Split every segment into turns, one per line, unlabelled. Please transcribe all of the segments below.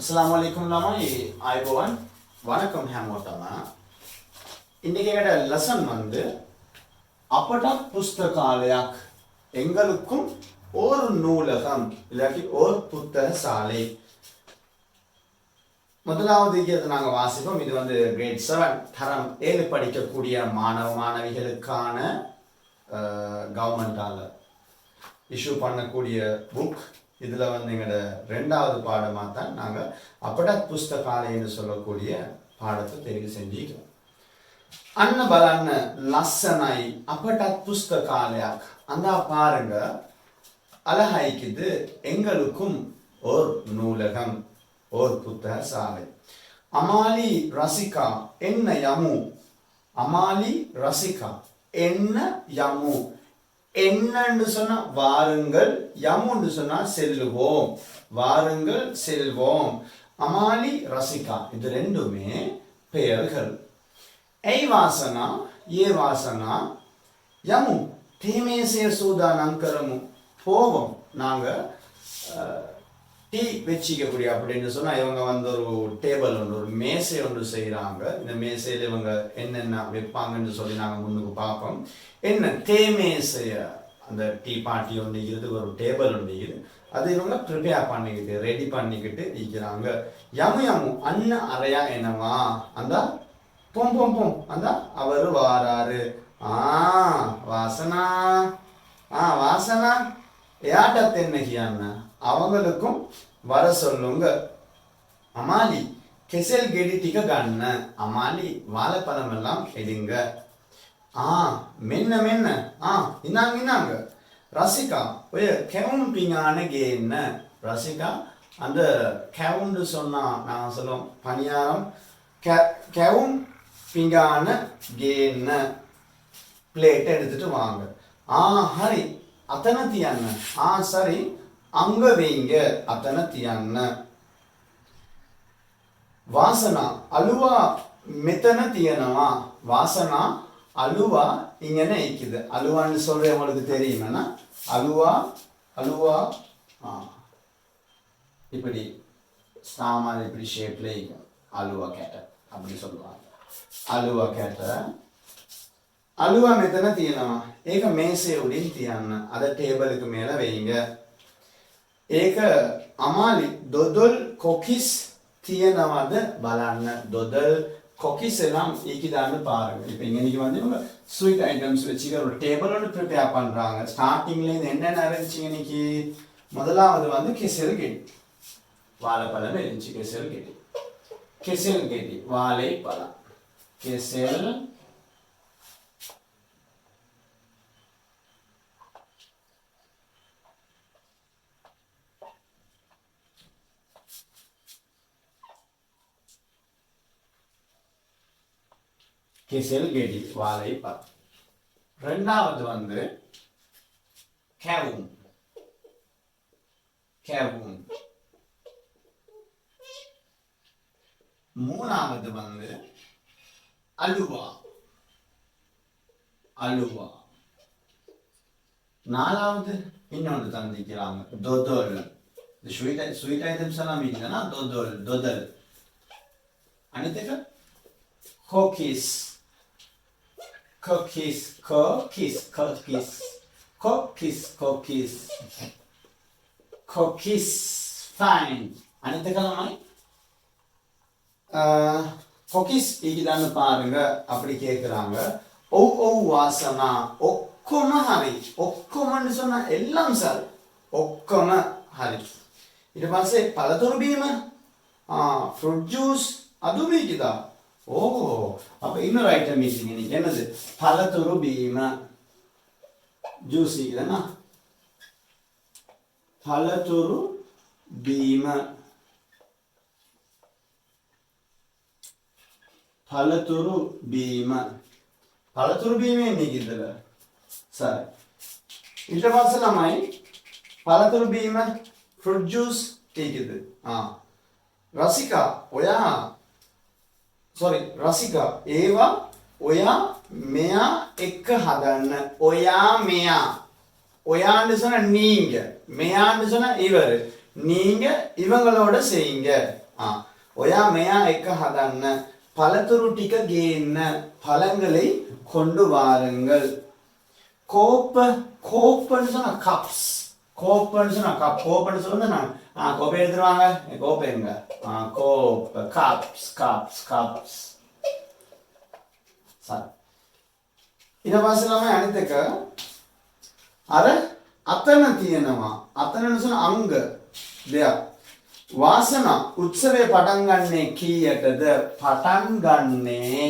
අස්ලාමු අලයිකුම් ළමයි ආයුබෝවන් வணக்கம் හැමෝටම இன்னைக்கு எங்கட லெசன் வந்து අපටත් புஸ்தகாலයක් எங்களுக்கும் ஒரு நூலகம் இல்லாட்டி ஒரு புத்தக சாலை முதலாவது இதை நாங்க வாசிப்போம் இது வந்து கிரேட் 7 தரம் 7 படிக்கக்கூடிய மாணவ மாணவிகளுக்கான கவர்மெண்டால இஷ்யூ பண்ணக்கூடிய புக் இதுல வந்து எங்கட ரெண்டாவது பாடமா தான் நாங்க අපටත් புஸ்தகாலயன்னு சொல்லக்கூடிய பாடத்தை தெரிவு செஞ்சிருக்கோம். அண்ண බලන්න ලස්සනයි අපටත් புஸ்தகாலයක්. அந்த பாருங்க அழகாய்க்குது எங்களுக்கும் ஒரு நூலகம் ஒரு புத்தக சாலை. அமாலி ரசிகா என்ன யமு அமாலி ரசிகா என்ன யமு என்னன்னு சொன்னா வாருங்கள் யமுன்னு சொன்னா செல்வோம் வாருங்கள் செல்வோம் அமாலி ரசிகா இது ரெண்டுமே பெயர்கள். ஐ வாசனா ஏ வாசனா யமு தேமேசே சூதானம் கரமு போவோம் நாங்க டீ வச்சிக்கக்கூடிய அப்படின்னு சொன்னா இவங்க வந்து ஒரு டேபிள் ஒன்று ஒரு மேசை ஒன்று செய்கிறாங்க. இந்த மேசையில் இவங்க என்னென்ன வைப்பாங்கன்னு சொல்லி நாங்கள் முன்னுக்கு பார்ப்போம். என்ன தேமேசைய அந்த டீ பாட்டி ஒன்று இருக்குது ஒரு டேபிள் ஒன்று இருக்குது அது இவங்க ப்ரிப்பேர் பண்ணிக்கிட்டு ரெடி பண்ணிக்கிட்டு இருக்கிறாங்க. யமு யமு அண்ண அறையா என்னவா அந்த பொம் பொம் பொம் அந்த அவரு வாராரு. வாசனா வாசனா ஏட்டத்தை என்ன கியான்னா அவங்களுக்கும் வர சொல்லுங்க. அமாலி கெசல் கெடிட்டிக்க கண்ண அமாலி வாழைப்பழம் எல்லாம் எடுங்க. மென்ன மென்ன இன்னாங்க இன்னாங்க ரசிகா ஒய கெவும் பிங்கான கேன்ன ரசிகா அந்த கெவுன்னு சொன்னா நான் சொல்லுவோம் பணியாரம் கெவும் பிங்கான கேன்ன பிளேட்டை எடுத்துட்டு வாங்க. ஹரி அத்தனை தியாන්න சரி அங்க வைங்க அத்தனை தியாන්න. வாசனா அலுவா மெத்தனை தியனவா வாசனா அலுவா இங்கன்னு இருக்குது. அலுவான்னு சொல்ற உங்களுக்கு தெரியுமா அலுவா அலுவா இப்படி சாமான் இப்படி ஷேப்ல இருக்கும் அலுவா கேட்ட அப்படி சொல்லுவாங்க. අලුවා කැට අලුවා මෙතන තියෙනවා. ඒක මේසේ උඩින් තියන්න. අද ටේබල් එක மேல வைங்க. ඒක අමාලි දොදොල් කොකිස් තියනවද බලන්න. දොදොල් කොකිஸ் எல்லாம் ஈக்கி தான்னு பாருங்க. இப்போ இன்னைக்கு வந்து இவங்க ஸ்வீட் ஐட்டம்ஸ் வச்சுக்க ஒரு டேபிள் ஒன்று ப்ரிப்பேர் பண்றாங்க. ஸ்டார்டிங்ல இருந்து என்னென்ன இருந்துச்சு இன்னைக்கு முதலாவது வந்து கெசல் கெட்டி வாழைப்பழம் இருந்துச்சு. கெசல் கெட்டி கெசல் கெட்டி வாழைப்பழம் கெசல் கெசல் கெடி வாழைப்பழம். ரெண்டாவது வந்து கெவும் கெவும். மூணாவது வந்து அலுவா அலுவா. நாலாவது இன்னொன்று தந்திக்கிறாங்க தொதல். ஸ்வீட் ஐட்டம்ஸ் எல்லாம் இல்லைன்னா தொதல் தொதல். அனைத்துக்கு cookies cookies cookies cookies cookies cookies cookies fine. அனைத்துக்கெல்லாம் cookies இதான்னு பாருங்க அப்படி கேட்குறாங்க. வாசனா ஒக்கொம ஹரி ஒக்கொமன்னு சொன்னா எல்லாம் சார் ஒக்கொம ஹரி. ඊට පස්සේ පළතුරු බීම fruit juice அதுவும் இருக்குதா. அப்ப இன்னொரு ஐட்டம் மீட்டிங் இன்னைக்கு என்னது பழத்துரு பீம ஜூஸ் இருக்குதுன்னா பழத்துரு பீம பழத்துரு பீம பழத்துரு பீமே இன்னைக்கு இதுல சரி. ඊට පස්සේ ළමයි පළතුරු බීම fruit juice இருக்குது. රසිකා ඔයා sorry රසිකා ඒවා ඔයා මෙයා එක්ක හදන්න. ඔයා මෙයා ඔයාன்னு சொன்னா நீங்க, மேயான்னு சொன்னா இவர், நீங்க இவங்களோட செய்யுங்க. ඔයා මෙයා එක හදන්න පළතුරු ටික ගේන්න பழங்களை கொண்டு வாருங்கள் கோப்பன்னு சொன்னா கப்ஸ் கோப்பன்னு சொன்னா கப் கோப்பன்னு சொன்னா கோப்பை எடுத்துருவாங்க கோப்பை எங்க கோப்பை கப்ஸ் சரி ඊට පස්සේ ළමයි අනිත් එක අර අතන තියෙනවා අතන කියන අංග දෙයක් වාසනා උත්සවයේ පටන් ගන්නේ කීයටද පටන් ගන්නේ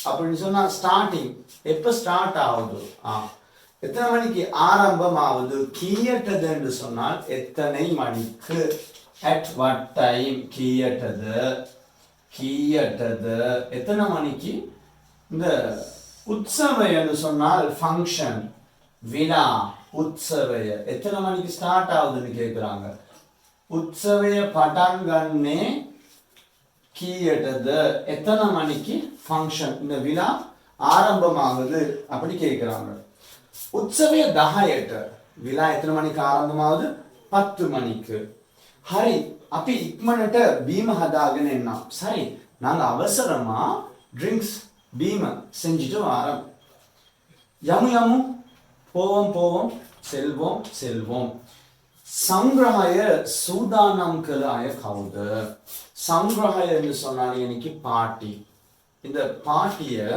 அப்படின்னு சொன்னா ஸ்டார்டிங் எப்ப ஸ்டார்ட் ஆகுது எத்தனை மணிக்கு ஆரம்பமாகுது கீயட்டது என்று சொன்னால் எத்தனை மணிக்கு at what time கீயட்டது எத்தனை மணிக்கு இந்த உற்சவம் என்று சொன்னால் ஃபங்க்ஷன் விழா உற்சவය எத்தனை மணிக்கு ஸ்டார்ட் ஆகுதுன்னு கேக்குறாங்க உற்சவය පටන් ගන්නේ கீயட்டது எத்தனை மணிக்கு ஃபங்க்ஷன் இந்த விழா ஆரம்பமாகுது அப்படி கேக்குறாங்க உற்சவය 10ට විලා එතන මණික ආරම්භமாகுது 10 மணிக்கு හරි අපි ඉක්මනට බීම හදාගෙන එන්නම් சரி நாங்க அவசரமா ட்ரிங்க்ஸ் பீம செஞ்சிட்டு வரோம் යමු போவோம் செல்வோம் සංග්‍රහය සූදානම් කළ අය කවුද සංග්‍රහය என்று சொன்னாலே எனக்கு பார்ட்டி இந்த பார்ட்டியை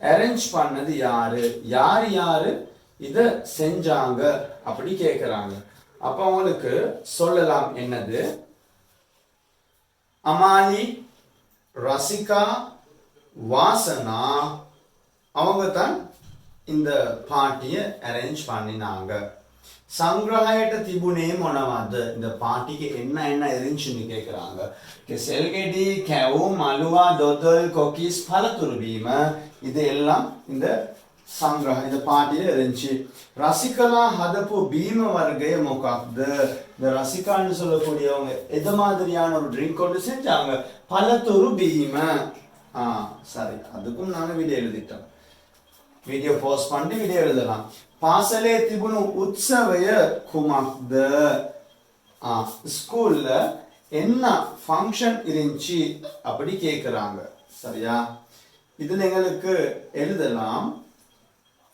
அரேஞ்ச் பண்ணது யாரு இத செஞ்சாங்க அப்படி கேக்குறாங்க அப்ப உங்களுக்கு சொல்லலாம் என்னது அமாலி ரசிகா வாசனா அவங்க தான் இந்த பார்ட்டியை அரேஞ்ச் பண்ணினாங்க සංග්‍රහයට තිබුණේ මොනවද இந்த பார்ட்டிக்கு என்ன இருந்துச்சுன்னு கேக்குறாங்க කෙසෙල් ගෙඩි කැවුම් අලුවා දොතල් කොකිස් පළතුරු බීම இது எல்லாம் இந்த සංග්‍රහ இந்த பார்ட்டில இருந்துச்சு ரசிகலா ஹதப்பு பீம வர்க்கය මොකක්ද இந்த ரசிகான்னு சொல்லக்கூடியவங்க எது மாதிரியான ஒரு ட்ரிங்க் கொண்டு செஞ்சாங்க பළතුරු බීම சரி அதுக்கும் நாங்க வீடியோ எழுதிட்டோம் வீடியோ போஸ்ட் பண்ணி வீடியோ எழுதலாம் පාසලේ තිබුණු උත්සවය කුමක්ද ஸ்கூல்ல என்ன ஃபங்க்ஷன் இருந்துச்சு அப்படி கேக்குறாங்க சரியா இதுல எங்களுக்கு எழுதலாம்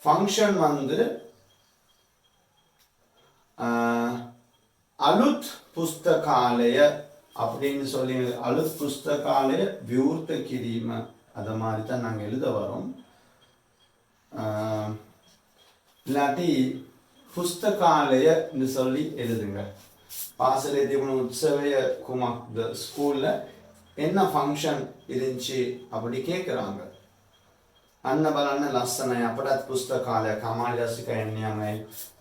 ஃபங்க்ஷன் வந்து අලුත් පුස්තකාලය அப்படின்னு சொல்லி අලුත් පුස්තකාලය විවෘත කිරීම අද மாதிரி தான் நாங்க எழுத வரோம் இல்லாட்டி புஸ்தகாலயன்னு சொல்லி எழுதுங்க පාසලේ තිබුණු උත්සවය කුමක්ද ஸ்கூல்ல என்ன ஃபங்க்ஷன் இருந்துச்சு அப்படி கேக்குறாங்க අන්න බලන්න ලස්සනයි අපටත් පුස්තකාලය කමාලි රසික එන්නයමයි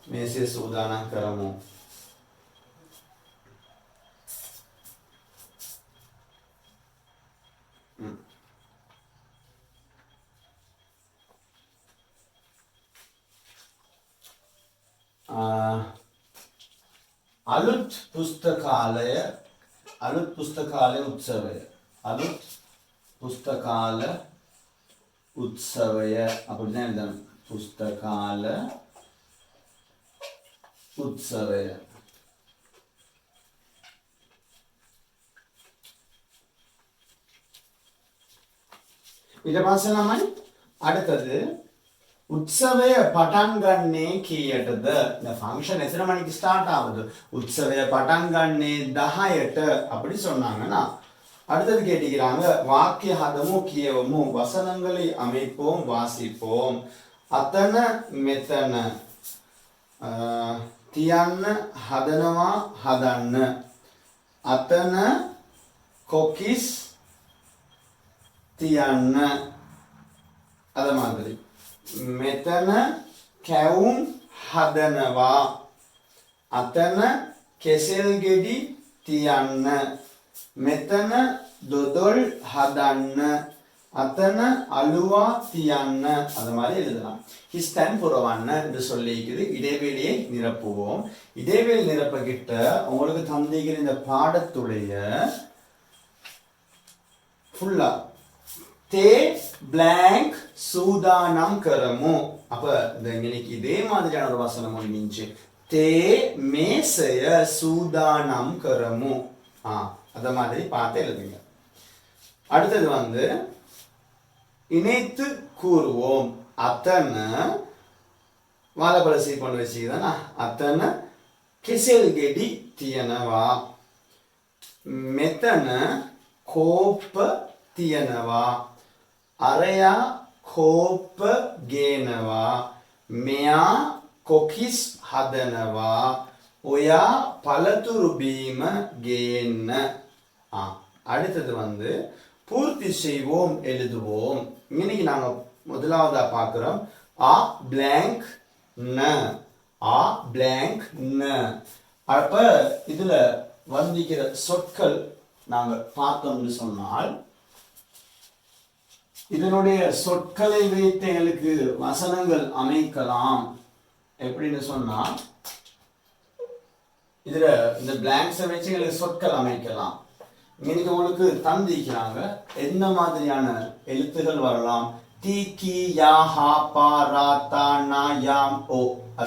මේසේ සූදානම් කරමු අලුත් පුස්තකාලය උත්සවය අලුත් පුස්තකාල උත්සවය අපිට දැන් පුස්තකාල උත්සවය ඊට පස්සේ ළමයි அடுத்தது உற்சவය පටන් ගන්නේ කීයටද இந்த ஃபங்க்ஷன் எத்தனை மணிக்கு ஸ்டார்ட் ஆகுது உற்சவය පටන් ගන්නේ 10ට அப்படி சொன்னாங்கன்னா அடுத்தது கேட்டிருக்காங்க வாக்கிய ஹதமு කියවමු வசனங்களை அமைப்போம் வாசிப்போம் අතන මෙතන තියන්න හදනවා හදන්න අතන කොකිස් තියන්න අද மாதிரி මෙතන කැවුම් හදනවා අතන කෙසෙල් ගෙඩි තියන්න මෙතන දොදොල් හදන්න අතන අලුවා තියන්න අද மாதிரி எழுதலாம் ஹிஸ்டன் புறவන්න என்று சொல்லிக்குது இடைவெளியை நிரப்புவோம் இடைவெளி நிரப்பகிட்ட உங்களுக்கு தந்திக்கிற இந்த பாடத்துடைய ஃபுல்லா தே blank සූදානම් කරමු අප දැන් ඉන්නේ இதே மாதிரியான ஒரு வசனம் ஒன்று තේ මේසය සූදානම් කරමු அந்த மாதிரி பார்த்து எழுதுங்க. அடுத்தது வந்து இணைத்து கூறுவோம். அத்தனை வாழைப்பழ சீப்பொண்டு வச்சுக்கிதானா, அத்தனை කෙසෙල් ගෙඩි තියනවා. මෙතන කෝප්ප තියනවා. අරයා කෝප්ප ගේනවා. මෙයා කොකිස් හදනවා. ඔයා පළතුරු බීම ගේන්න. அடுத்தது வந்து பூர்த்தி செய்வோம் எழுதுவோம். இன்னைக்கு நாங்க முதலாவதா பார்க்கிறோம் ஆ blank ந. ஆ blank ந. அப்ப இதுல வந்திக்கிற சொற்கள் நாங்க பார்த்தோம்னு சொன்னால் இதனுடைய சொற்களை வைத்து எங்களுக்கு வசனங்கள் அமைக்கலாம். எப்படின்னு சொன்னா இதுல இந்த பிளாங்க்ஸை வச்சு எங்களுக்கு சொற்கள் அமைக்கலாம். இன்னைக்கு உங்களுக்கு தந்திக்கிறாங்க என்ன மாதிரியான எழுத்துகள் வரலாம். தி கி யா ஹா பா ரா தா நா யாம் ஓ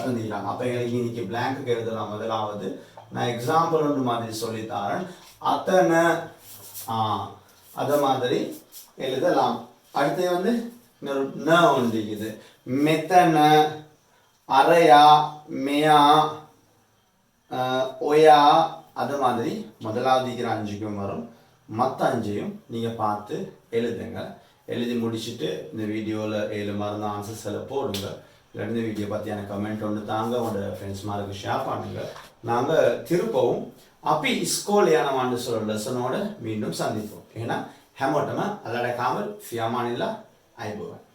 தந்திக்கிறாங்க. அப்ப எங்களுக்கு இன்னைக்கு பிளாங்க்கு எழுதலாம். முதலாவது நான் எக்ஸாம்பிள் ஒன்று மாதிரி சொல்லித்தாரேன். அத்தனை அத மாதிரி எழுதலாம். அடுத்து வந்து ந ஒன்று இது. மெத்தன, அரையா, மெயா, ஒயா, அது மாதிரி முதலாவது இருக்கிற 5க்கும் வரும். மற்ற 5ஐயும் நீங்கள் பார்த்து எழுதுங்க. எழுதி முடிச்சுட்டு இந்த வீடியோவில் 7 மருந்து ஆன்சர்ஸ் எல்லாம் போடுங்க. இல்லாட்டி இந்த வீடியோ பற்றியான கமெண்ட் ஒன்று தாங்க, உங்களோட ஃப்ரெண்ட்ஸ்மாருக்கு ஷேர் பண்ணுங்க. நாங்கள் திருப்பவும் அப்படி இஸ்கோலியானவான்னு சொல்கிற லெசனோட மீண்டும் சந்திப்போம். ஏன்னா හැමෝටම අල්ලඩ කාමල් ෆියාමානිල්ලා අයිබෝවන්.